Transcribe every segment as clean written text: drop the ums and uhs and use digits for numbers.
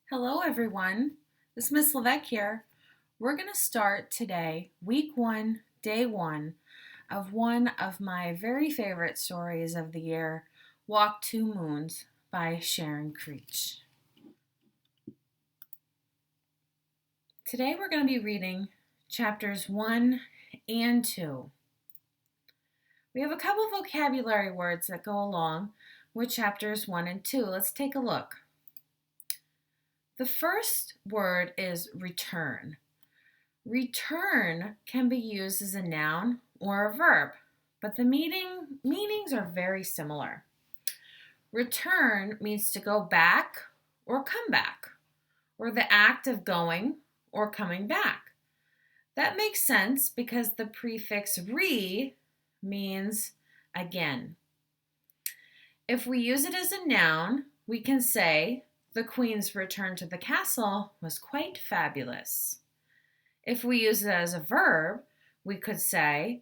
Hello, everyone. This is Miss Levesque here. We're going to start today, week 1, day 1, of one of my very favorite stories of the year, Walk Two Moons by Sharon Creech. Today we're going to be reading chapters 1 and 2. We have a couple vocabulary words that go along with chapters 1 and 2. Let's take a look. The first word is return. Return can be used as a noun or a verb, but the meanings are very similar. Return means to go back or come back, or the act of going or coming back. That makes sense because the prefix re means again. If we use it as a noun, we can say, the Queen's return to the castle was quite fabulous. If we use it as a verb, we could say,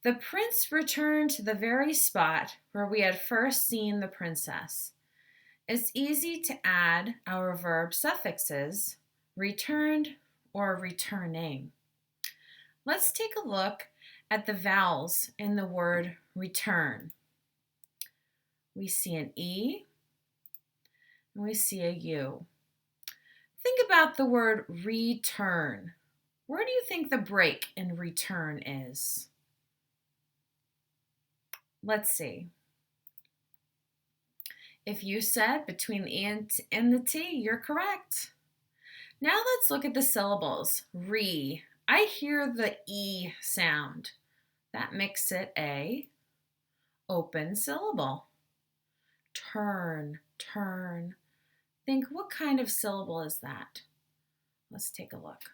the prince returned to the very spot where we had first seen the princess. It's easy to add our verb suffixes, returned or returning. Let's take a look at the vowels in the word return. We see an E, and we see a U. Think about the word return. Where do you think the break in return is? Let's see. If you said between the E and the T, you're correct. Now let's look at the syllables. Re. I hear the E sound. That makes it a open syllable. Turn, turn. Think, what kind of syllable is that? Let's take a look.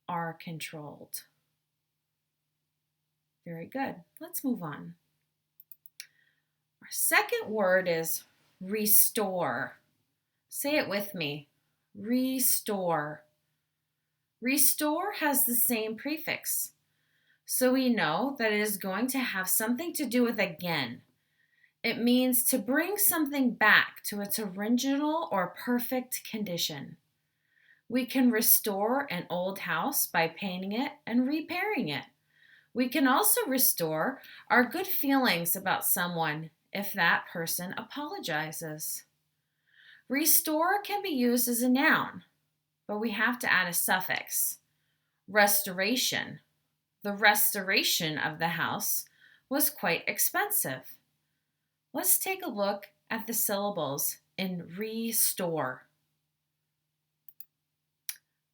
Are controlled. Very good. Let's move on. Our second word is restore. Say it with me. Restore. Restore has the same prefix, so we know that it is going to have something to do with again. It means to bring something back to its original or perfect condition. We can restore an old house by painting it and repairing it. We can also restore our good feelings about someone if that person apologizes. Restore can be used as a noun, but we have to add a suffix. Restoration. The restoration of the house was quite expensive. Let's take a look at the syllables in restore.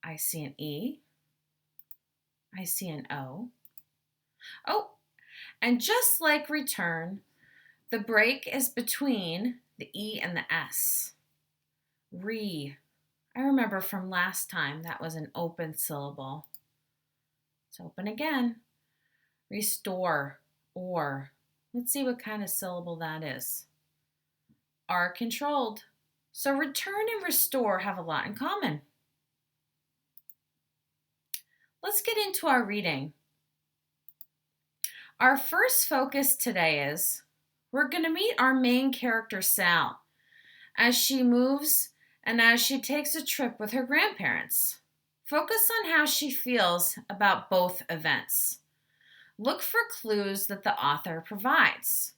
I see an E. I see an O. Oh, and just like return, the break is between the E and the S. Re. I remember from last time that was an open syllable. It's open again. Restore, or. Let's see what kind of syllable that is. Are controlled. So return and restore have a lot in common. Let's get into our reading. Our first focus today is we're going to meet our main character, Sal, as she moves and as she takes a trip with her grandparents. Focus on how she feels about both events. Look for clues that the author provides.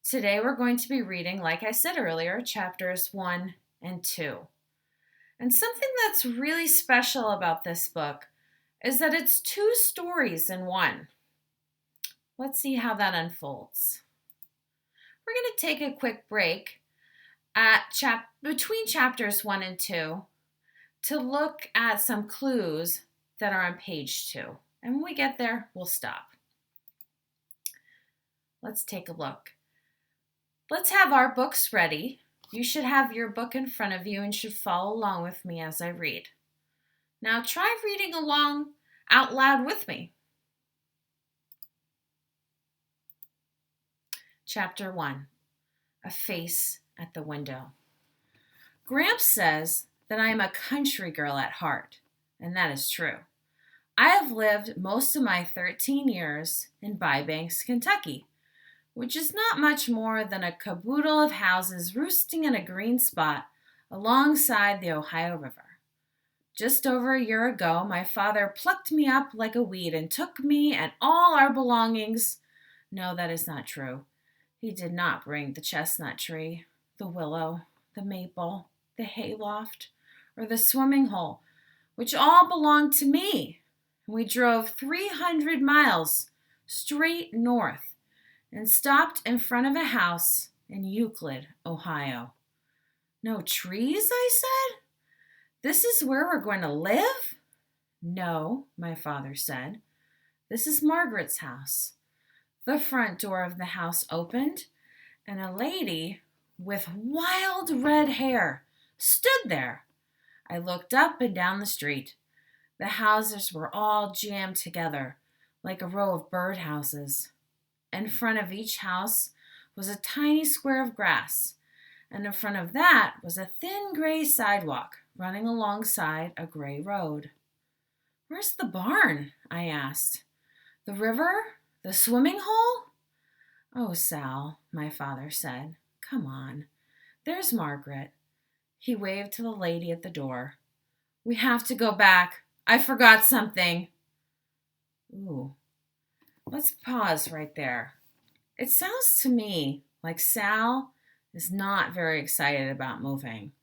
Today we're going to be reading, like I said earlier, chapters 1 and 2. And something that's really special about this book is that it's 2 stories in one. Let's see how that unfolds. We're going to take a quick break between chapters 1 and 2 to look at some clues that are on page 2. And when we get there, we'll stop. Let's take a look. Let's have our books ready. You should have your book in front of you and should follow along with me as I read. Now try reading along out loud with me. Chapter 1, A Face at the Window. Gramps says that I am a country girl at heart, and that is true. I have lived most of my 13 years in Bybanks, Kentucky, which is not much more than a caboodle of houses roosting in a green spot alongside the Ohio River. Just over a year ago, my father plucked me up like a weed and took me and all our belongings. No, that is not true. He did not bring the chestnut tree, the willow, the maple, the hayloft, or the swimming hole, which all belonged to me. We drove 300 miles straight north and stopped in front of a house in Euclid, Ohio. No trees, I said? This is where we're going to live? No, my father said. This is Margaret's house. The front door of the house opened, and a lady with wild red hair stood there. I looked up and down the street. The houses were all jammed together, like a row of birdhouses. In front of each house was a tiny square of grass, and in front of that was a thin gray sidewalk running alongside a gray road. Where's the barn? I asked. The river? The swimming hole? Oh, Sal, my father said. Come on. There's Margaret. He waved to the lady at the door. We have to go back. I forgot something. Ooh. Let's pause right there. It sounds to me like Sal is not very excited about moving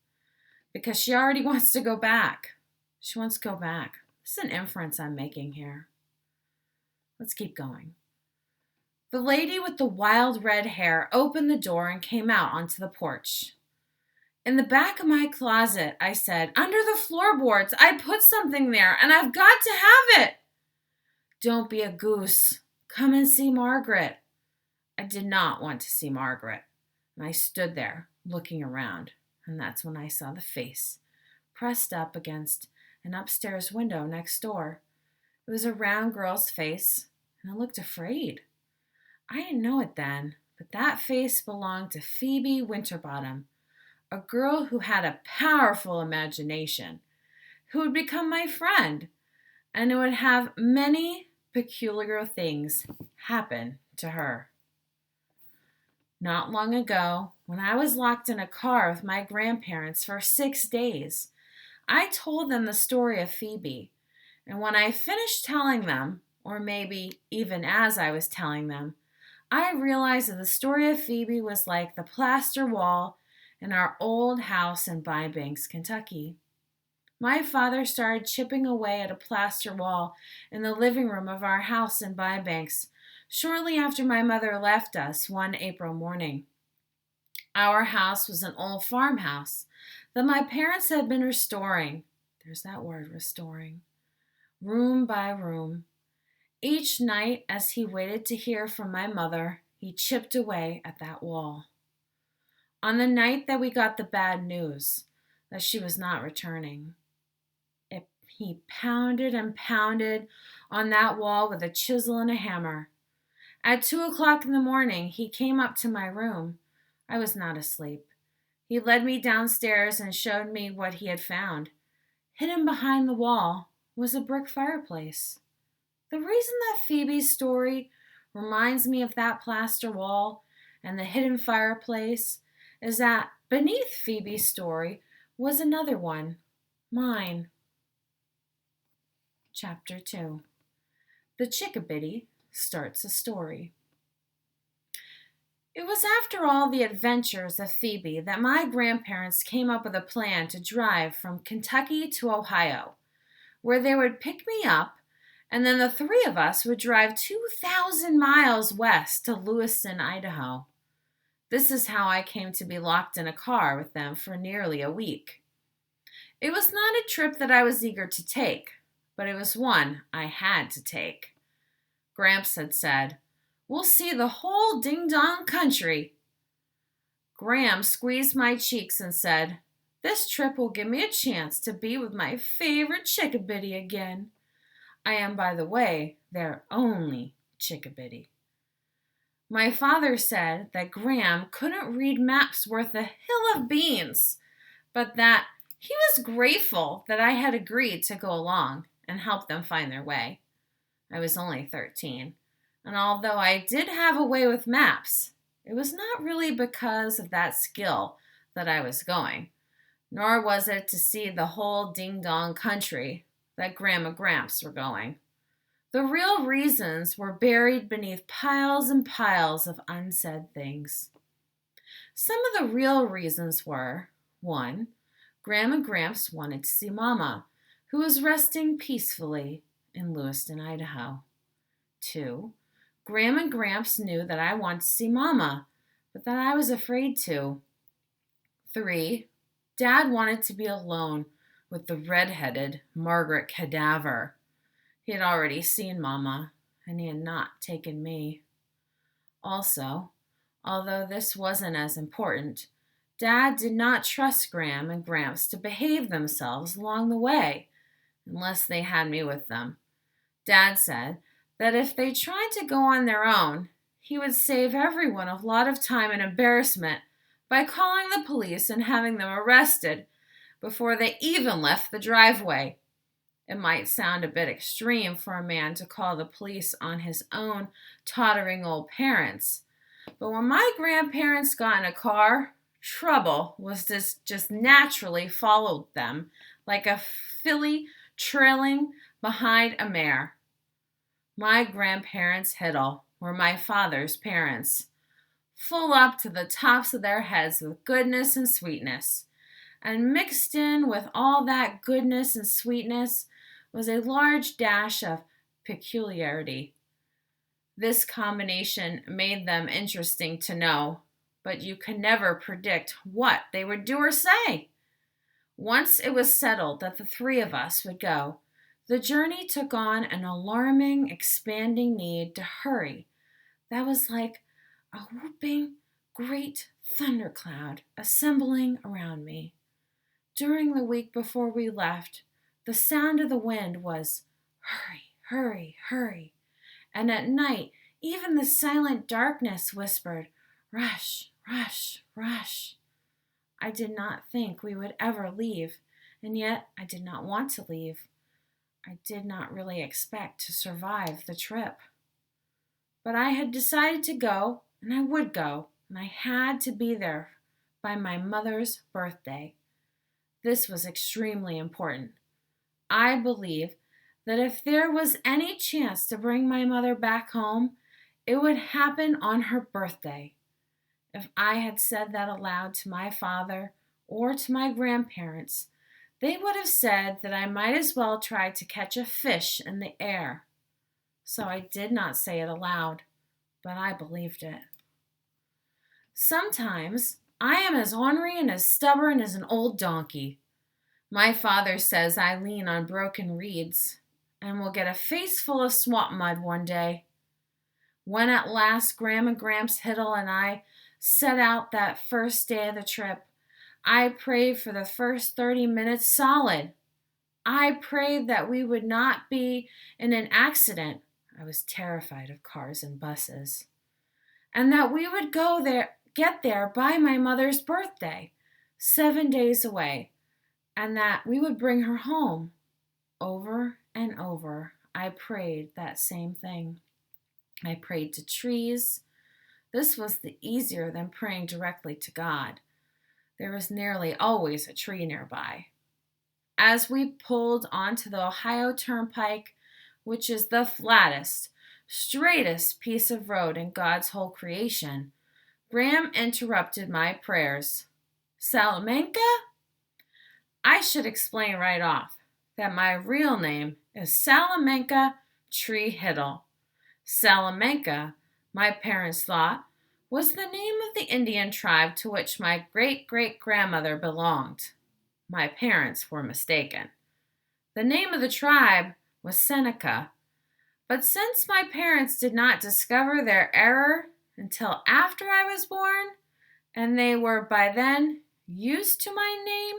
because she already wants to go back. She wants to go back. This is an inference I'm making here. Let's keep going. The lady with the wild red hair opened the door and came out onto the porch. In the back of my closet, I said, under the floorboards, I put something there and I've got to have it. Don't be a goose. Come and see Margaret. I did not want to see Margaret, and I stood there looking around, and that's when I saw the face pressed up against an upstairs window next door. It was a round girl's face, and it looked afraid. I didn't know it then, but that face belonged to Phoebe Winterbottom, a girl who had a powerful imagination, who would become my friend, and who would have many peculiar things happen to her. Not long ago, when I was locked in a car with my grandparents for 6 days, I told them the story of Phoebe, and when I finished telling them, or maybe even as I was telling them, I realized that the story of Phoebe was like the plaster wall in our old house in Bybanks, Kentucky. My father started chipping away at a plaster wall in the living room of our house in Bybanks shortly after my mother left us one April morning. Our house was an old farmhouse that my parents had been restoring. There's that word, restoring. Room by room. Each night, as he waited to hear from my mother, he chipped away at that wall. On the night that we got the bad news that she was not returning, he pounded and pounded on that wall with a chisel and a hammer. At 2 o'clock in the morning, he came up to my room. I was not asleep. He led me downstairs and showed me what he had found. Hidden behind the wall was a brick fireplace. The reason that Phoebe's story reminds me of that plaster wall and the hidden fireplace is that beneath Phoebe's story was another one, mine. Chapter 2. The Chickabiddy starts a story. It was after all the adventures of Phoebe that my grandparents came up with a plan to drive from Kentucky to Ohio, where they would pick me up, and then the three of us would drive 2,000 miles west to Lewiston, Idaho. This is how I came to be locked in a car with them for nearly a week. It was not a trip that I was eager to take, but it was one I had to take. Gramps had said, "We'll see the whole ding-dong country." Graham squeezed my cheeks and said, "This trip will give me a chance to be with my favorite chickabiddy again. I am, by the way, their only chickabiddy." My father said that Graham couldn't read maps worth a hill of beans, but that he was grateful that I had agreed to go along and help them find their way. I was only 13, and although I did have a way with maps, it was not really because of that skill that I was going, nor was it to see the whole ding-dong country that Grandma Gramps were going. The real reasons were buried beneath piles and piles of unsaid things. Some of the real reasons were: 1. Grandma Gramps wanted to see Mama, who was resting peacefully in Lewiston, Idaho. 2. Grandma Gramps knew that I wanted to see Mama, but that I was afraid to. 3. Dad wanted to be alone with the red-headed Margaret Cadaver. He had already seen Mama, and he had not taken me. Also, although this wasn't as important, Dad did not trust Gram and Gramps to behave themselves along the way, unless they had me with them. Dad said that if they tried to go on their own, he would save everyone a lot of time and embarrassment by calling the police and having them arrested before they even left the driveway. It might sound a bit extreme for a man to call the police on his own tottering old parents, but when my grandparents got in a car, trouble was just naturally followed them like a filly trailing behind a mare. My grandparents' Hiddle were my father's parents, full up to the tops of their heads with goodness and sweetness, and mixed in with all that goodness and sweetness was a large dash of peculiarity. This combination made them interesting to know, but you could never predict what they would do or say. Once it was settled that the three of us would go, the journey took on an alarming, expanding need to hurry that was like a whooping, great thundercloud assembling around me. During the week before we left, the sound of the wind was hurry, hurry, hurry. And at night, even the silent darkness whispered, rush, rush, rush. I did not think we would ever leave, and yet I did not want to leave. I did not really expect to survive the trip. But I had decided to go, and I would go, and I had to be there by my mother's birthday. This was extremely important. I believe that if there was any chance to bring my mother back home, it would happen on her birthday. If I had said that aloud to my father or to my grandparents, they would have said that I might as well try to catch a fish in the air. So I did not say it aloud, but I believed it. Sometimes I am as ornery and as stubborn as an old donkey. My father says I lean on broken reeds and will get a face full of swamp mud one day. When at last Grandma Gramps Hiddle and I set out that first day of the trip, I prayed for the first 30 minutes solid. I prayed that we would not be in an accident. I was terrified of cars and buses. And that we would get there by my mother's birthday, 7 days away, and that we would bring her home. Over and over, I prayed that same thing. I prayed to trees. This was easier than praying directly to God. There was nearly always a tree nearby. As we pulled onto the Ohio Turnpike, which is the flattest, straightest piece of road in God's whole creation, Graham interrupted my prayers. Salamanca? I should explain right off that my real name is Salamanca Tree Hiddle. Salamanca, my parents thought, was the name of the Indian tribe to which my great-great-grandmother belonged. My parents were mistaken. The name of the tribe was Seneca, but since my parents did not discover their error until after I was born, and they were by then used to my name,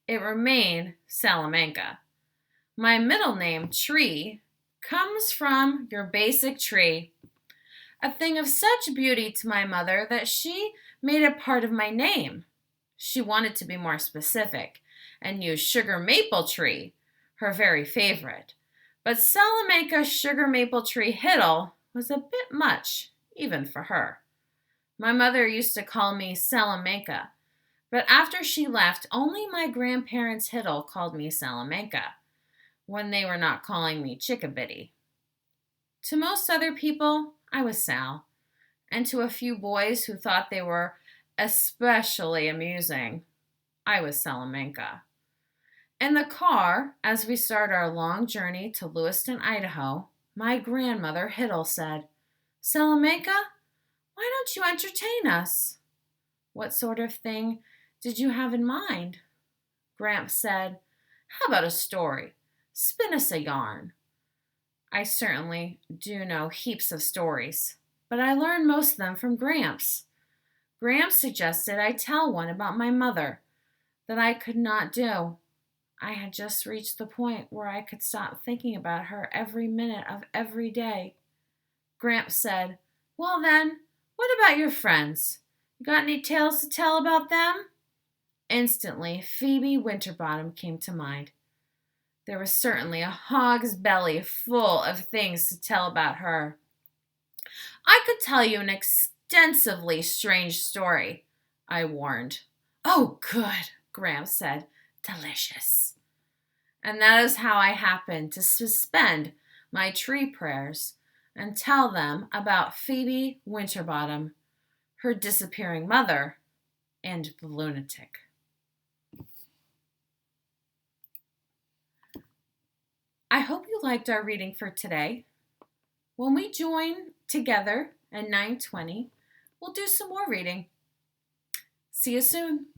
it remained Salamanca. My middle name, Tree, comes from your basic tree, a thing of such beauty to my mother that she made it part of my name. She wanted to be more specific and used sugar maple tree, her very favorite. But Salamanca sugar maple tree Hiddle was a bit much, even for her. My mother used to call me Salamanca, But after she left, only my grandparents Hiddle called me Salamanca, when they were not calling me Chickabiddy. To most other people, I was Sal, and to a few boys who thought they were especially amusing, I was Salamanca. In the car, as we started our long journey to Lewiston, Idaho, my grandmother Hiddle said, "Salamanca, why don't you entertain us?" "What sort of thing did you have in mind?" Gramps said, "How about a story? Spin us a yarn." I certainly do know heaps of stories, but I learned most of them from Gramps. Gramps suggested I tell one about my mother that I could not do. I had just reached the point where I could stop thinking about her every minute of every day. Gramps said, "Well then, what about your friends? You got any tales to tell about them?" Instantly, Phoebe Winterbottom came to mind. There was certainly a hog's belly full of things to tell about her. "I could tell you an extensively strange story," I warned. "Oh, good," Gramps said. "Delicious." And that is how I happened to suspend my tree prayers and tell them about Phoebe Winterbottom, her disappearing mother, and the lunatic. I hope you liked our reading for today. When we join together at 9:20, we'll do some more reading. See you soon.